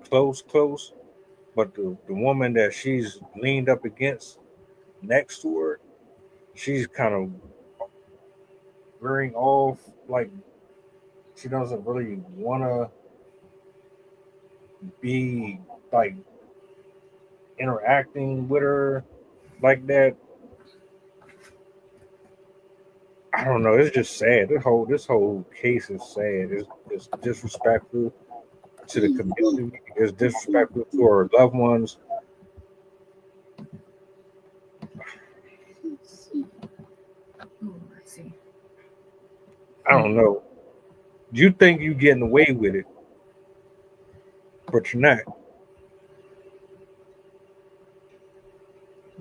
close, but the woman that she's leaned up against next to her, she's kind of veering off, like she doesn't really want to be like interacting with her like that. I don't know. It's just sad. This whole case is sad. It's disrespectful to the community. It's disrespectful to our loved ones. Let's see. I don't know. You think you're getting away with it, but you're not.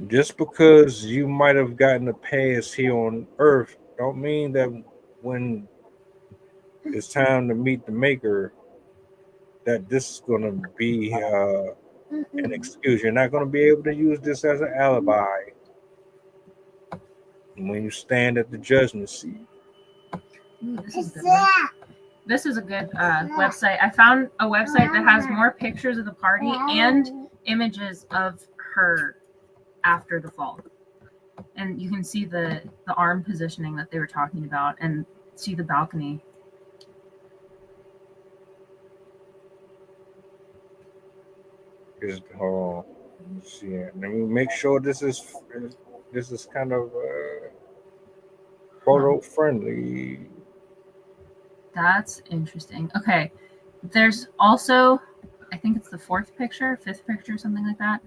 Just because you might have gotten a pass here on Earth, don't mean that when it's time to meet the Maker, that this is going to be an excuse. You're not going to be able to use this as an alibi when you stand at the judgment seat. Ooh, this is a good website. I found a website that has more pictures of the party and images of her after the fall. And you can see the arm positioning that they were talking about and see the balcony. Hold on. Let's see. Let me make sure this is kind of photo friendly. That's interesting. Okay. There's also, I think it's the fifth picture, something like that.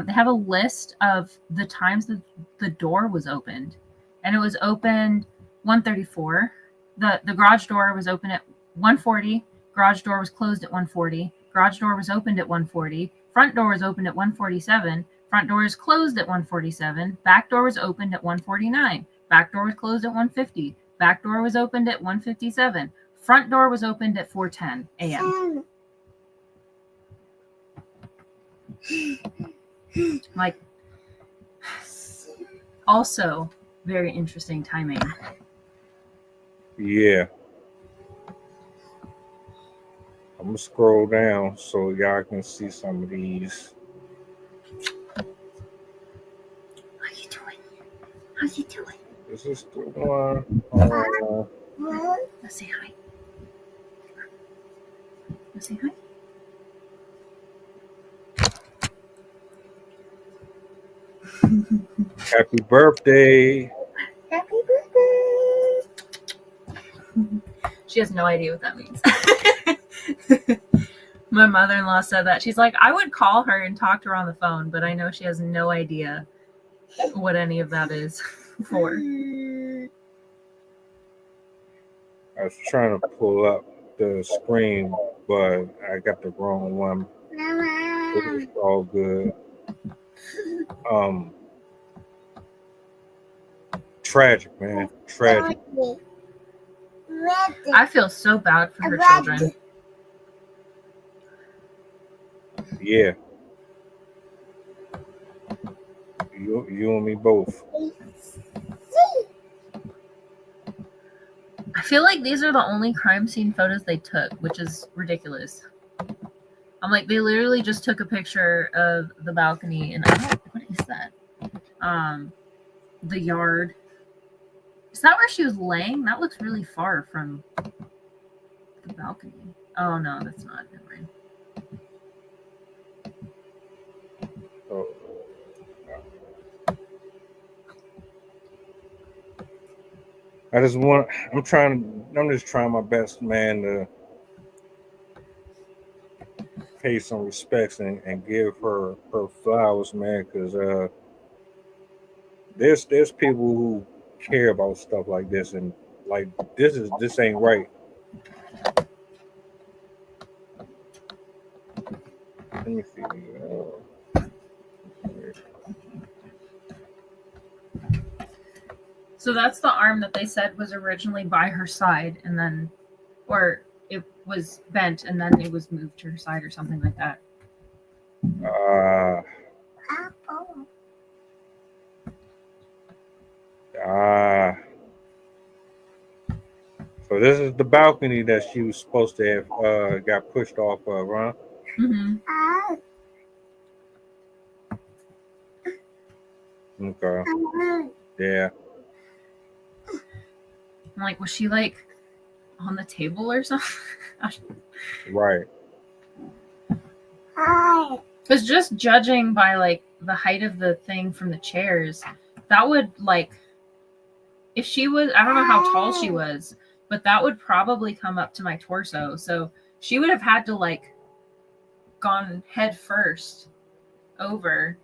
They have a list of the times that the door was opened. And it was opened 1:34. The garage door was open at 1:40. Garage door was closed at 1:40. Garage door was opened at 1:40. Front door was opened at 1:47. Front door is closed at 1:47. Back door was opened at 1:49. Back door was closed at 1:50. Back door was opened at 1:57. Front door was opened at 4:10 a.m. Like, also very interesting timing. Yeah. I'm gonna scroll down so y'all can see some of these. How you doing? How you doing? This is the one. Let's say hi. Let's say hi. Happy birthday. Happy birthday. She has no idea what that means. My mother-in-law said that. She's like, I would call her and talk to her on the phone, but I know she has no idea what any of that is for. I was trying to pull up the screen, but I got the wrong one. It's all good. Tragic, man. Tragic. I feel so bad for her children. Yeah. You and me both. I feel like these are the only crime scene photos they took, which is ridiculous. I'm like, they literally just took a picture of the balcony and what is that? The yard. Is that where she was laying? That looks really far from the balcony. Oh no, that's not. Never mind. Oh. I'm just trying my best, man, to pay some respects and give her flowers, man, because there's people who care about stuff like this, and like this ain't right. Let me see. So that's the arm that they said was originally by her side, and then, or it was bent and then it was moved to her side or something like that. So this is the balcony that she was supposed to have got pushed off of, huh? Mm-hmm. Okay. Yeah. I'm like, was she like on the table or something? Right. Because just judging by like the height of the thing from the chairs, that would like, if she was, I don't know how tall she was, but that would probably come up to my torso. So she would have had to like gone head first over.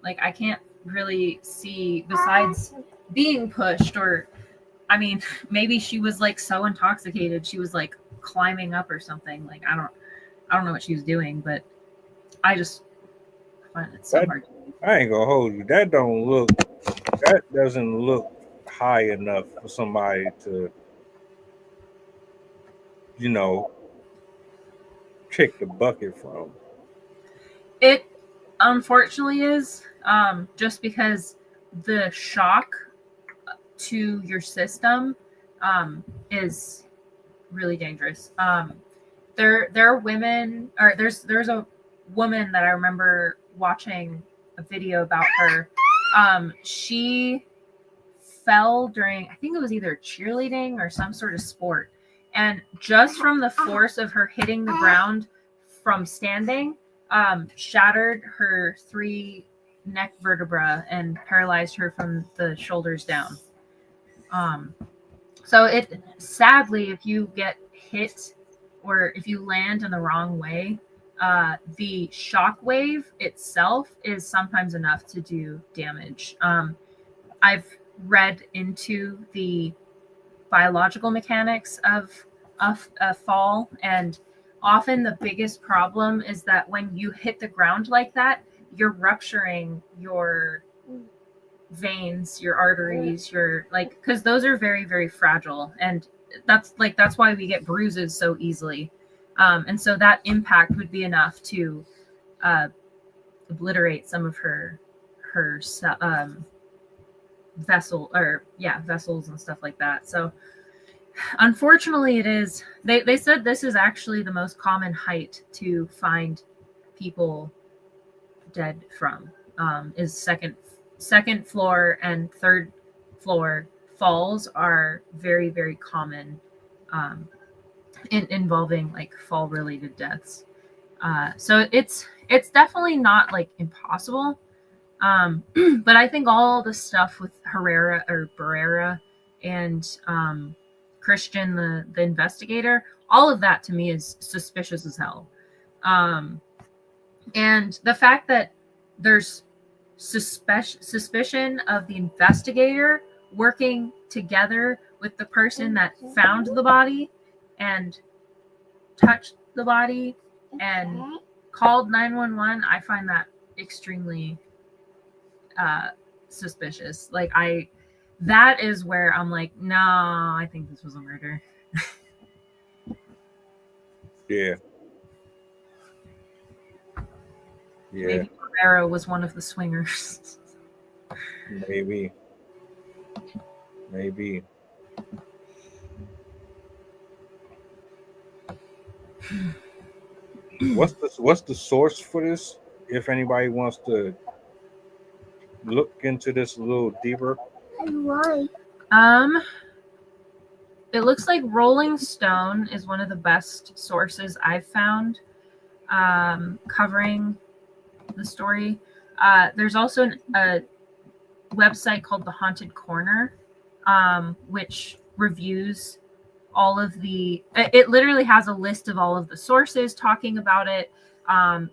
Like, I can't really see besides being pushed, or I mean, maybe she was like so intoxicated she was like climbing up or something. Like, I don't know what she was doing, but I just find it so hard. I ain't gonna hold you. That doesn't look high enough for somebody to, kick the bucket from? It unfortunately is, just because the shock to your system is really dangerous. There are women, or there's a woman that I remember watching a video about her. She fell during, I think it was either cheerleading or some sort of sport, and just from the force of her hitting the ground from standing, shattered her 3 neck vertebrae and paralyzed her from the shoulders down. So it sadly, if you get hit or if you land in the wrong way, the shock wave itself is sometimes enough to do damage. I've read into the biological mechanics of a fall, and often the biggest problem is that when you hit the ground like that, you're rupturing your veins, your arteries, your because those are very, very fragile, and that's why we get bruises so easily. And so that impact would be enough to obliterate some of her vessels and stuff like that. So unfortunately, it is. They said this is actually the most common height to find people dead from. Is second floor and third floor falls are very, very common, involving like fall related deaths. So it's definitely not like impossible. But I think all the stuff with Barrera and Christian, the investigator, all of that to me is suspicious as hell. And the fact that there's suspicion of the investigator working together with the person that found the body and touched the body and called 911, I find that extremely suspicious. That is where I'm like, no, I think this was a murder. Yeah. Maybe Barrera was one of the swingers. Maybe. What's the source for this? If anybody wants to look into this a little deeper. It looks like Rolling Stone is one of the best sources I've found covering the story. There's also a website called The Haunted Corner, which reviews all of it literally has a list of all of the sources talking about it.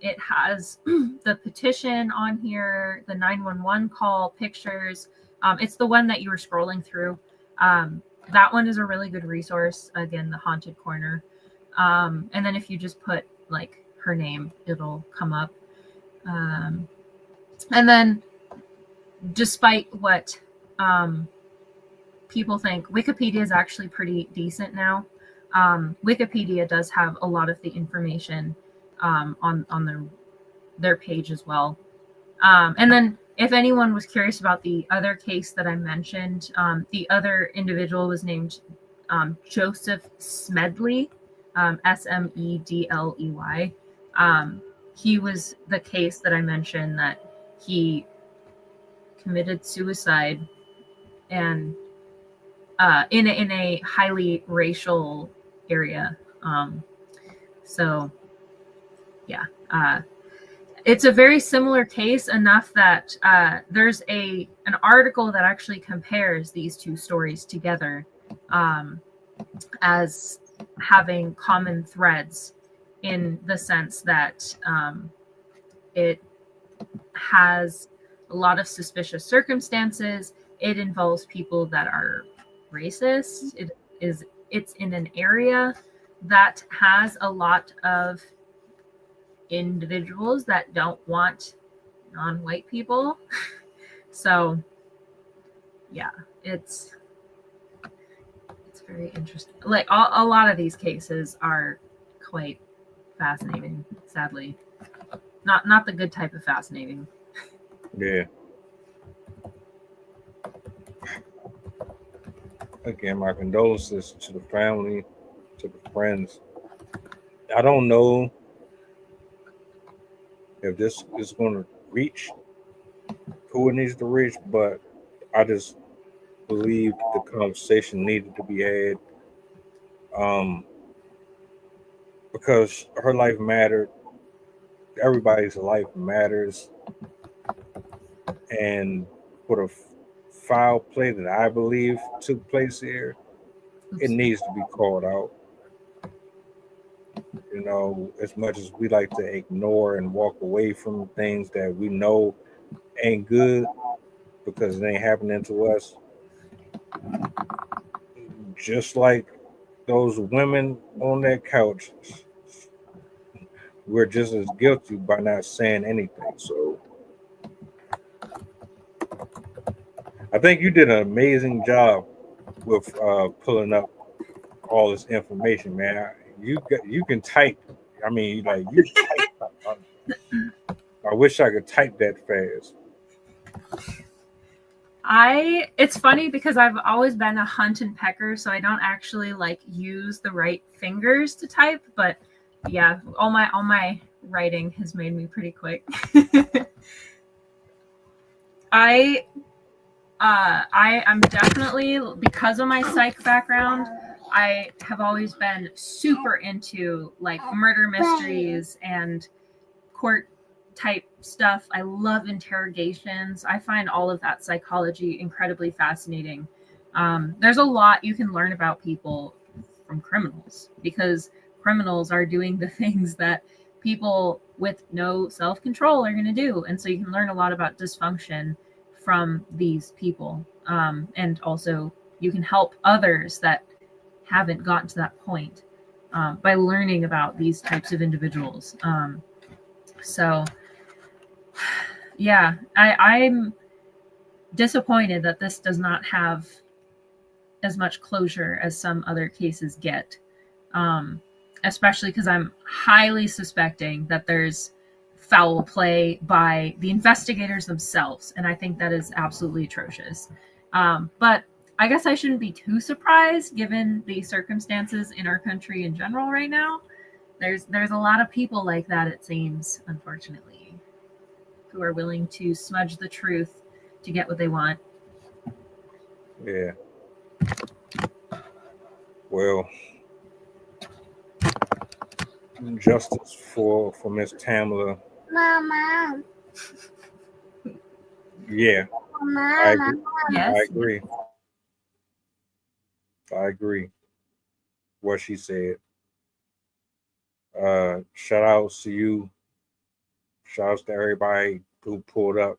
It has the petition on here, the 911 call, pictures. It's the one that you were scrolling through. That one is a really good resource. Again, The Haunted Corner. And then if you just put like her name, it'll come up. And then despite what people think, Wikipedia is actually pretty decent now. Wikipedia does have a lot of the information on their page as well. And then if anyone was curious about the other case that I mentioned, the other individual was named Joseph Smedley, Smedley. He was the case that I mentioned that he committed suicide and in a highly racial area. So yeah, it's a very similar case enough that there's an article that actually compares these two stories together as having common threads, in the sense that it has a lot of suspicious circumstances. It involves people that are racist. It's in an area that has a lot of individuals that don't want non-white people. So yeah, it's very interesting. Like a lot of these cases are quite fascinating, sadly. Not the good type of fascinating. Yeah. Again, my condolences to the family, to the friends. I don't know if this is going to reach who it needs to reach, but I just believe the conversation needed to be had, because her life mattered. Everybody's life matters, and for the foul play that I believe took place here, it needs to be called out. You know, as much as we like to ignore and walk away from things that we know ain't good because it ain't happening to us, just like those women on that couch, we're just as guilty by not saying anything. So I think you did an amazing job with pulling up all this information, man. You can type. I mean, like you type. I wish I could type that fast. It's funny because I've always been a hunt and pecker, so I don't actually like use the right fingers to type, but yeah, all my writing has made me pretty quick. I'm definitely, because of my psych background, I have always been super into like murder mysteries and court type stuff. I love interrogations. I find all of that psychology incredibly fascinating. There's a lot you can learn about people from criminals, because criminals are doing the things that people with no self-control are going to do. And so you can learn a lot about dysfunction from these people. And also you can help others that haven't gotten to that point by learning about these types of individuals. So yeah, I'm disappointed that this does not have as much closure as some other cases get, especially because I'm highly suspecting that there's foul play by the investigators themselves, and I think that is absolutely atrocious. But I guess I shouldn't be too surprised given the circumstances in our country in general right now. There's a lot of people like that, it seems, unfortunately, who are willing to smudge the truth to get what they want. Yeah. Well, justice for Miss Tamla. Mama. Yeah. Mama. I agree. Yes. I agree. I agree. What she said. Shout outs to you. Shout outs to everybody who pulled up.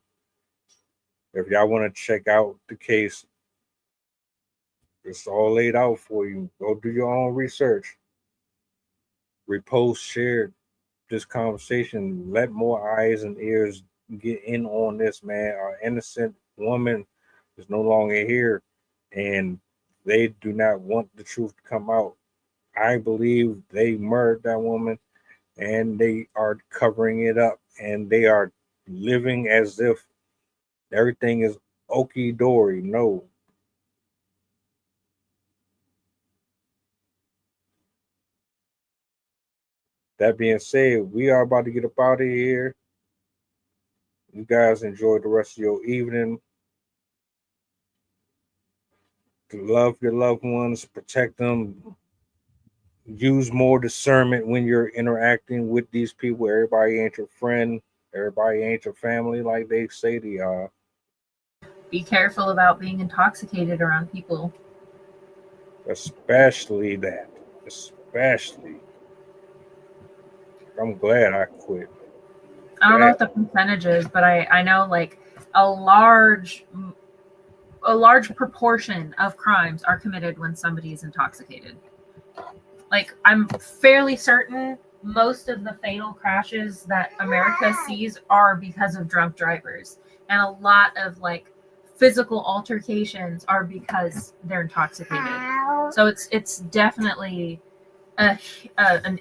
If y'all want to check out the case, it's all laid out for you. Go do your own research. Repost, share this conversation. Let more eyes and ears get in on this, man. Our innocent woman is no longer here, and they do not want the truth to come out. I believe they murdered that woman, and they are covering it up, and they are living as if everything is okie dory. No. That being said, we are about to get up out of here. You guys enjoy the rest of your evening. Love your loved ones, protect them. Use more discernment when you're interacting with these people. Everybody ain't your friend. Everybody ain't your family like they say they are. Be careful about being intoxicated around people. Especially that. Especially. I'm glad I quit. I don't know what the percentage is, but I know like a large proportion of crimes are committed when somebody is intoxicated. Like, I'm fairly certain most of the fatal crashes that America sees are because of drunk drivers, and a lot of like physical altercations are because they're intoxicated. So it's definitely an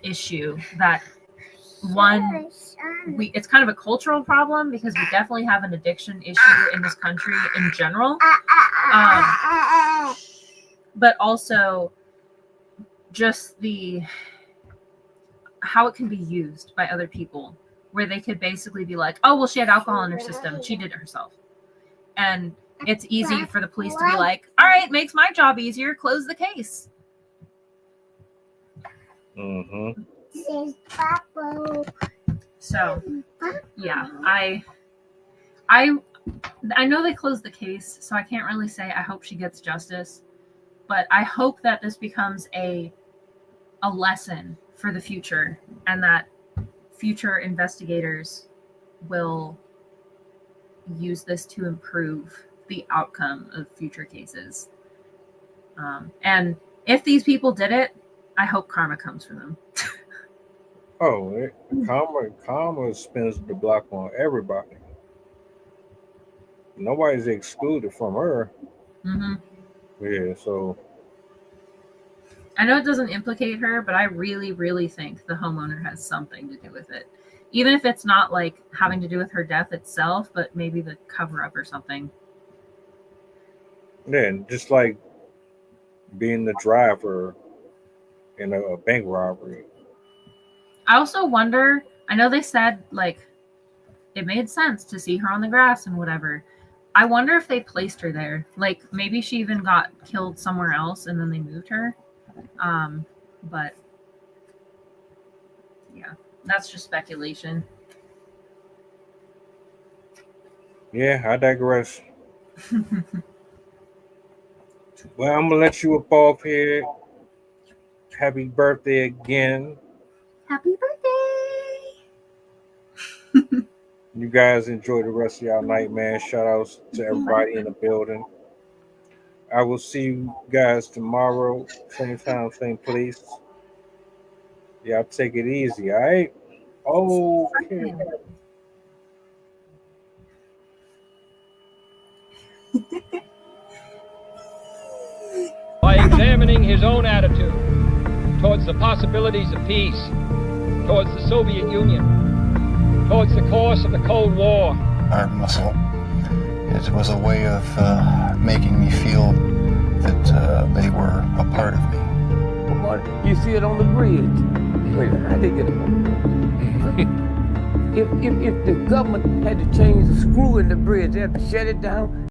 issue that one, it's kind of a cultural problem because we definitely have an addiction issue in this country in general, but also just how it can be used by other people, where they could basically be like, oh, well, she had alcohol in her system, she did it herself. And it's easy for the police to be like, all right, makes my job easier, close the case. Mm-hmm. So yeah, I know they closed the case, so I can't really say I hope she gets justice, but I hope that this becomes a lesson for the future, and that future investigators will use this to improve the outcome of future cases. And if these people did it, I hope karma comes for them. Oh, karma spins the block on everybody. Nobody's excluded from her. Mm-hmm. Yeah, so I know it doesn't implicate her, but I really, really think the homeowner has something to do with it. Even if it's not like having to do with her death itself, but maybe the cover up or something. yeah, just like being the driver in a bank robbery. I also wonder, I know they said like it made sense to see her on the grass and whatever. I wonder if they placed her there. Like maybe she even got killed somewhere else and then they moved her. But yeah, that's just speculation. Yeah, I digress. Well, I'm gonna let you up off here. Happy birthday again. Happy birthday! You guys enjoy the rest of y'all night, man. Shout outs to everybody in the building. I will see you guys tomorrow, same time, same place. Y'all take it easy, all right? Okay. By examining his own attitude towards the possibilities of peace, towards the Soviet Union, towards the course of the Cold War. Art muscle. It was a way of making me feel that they were a part of me. You see it on the bridge. Wait, how they get it? If the government had to change the screw in the bridge, they had to shut it down.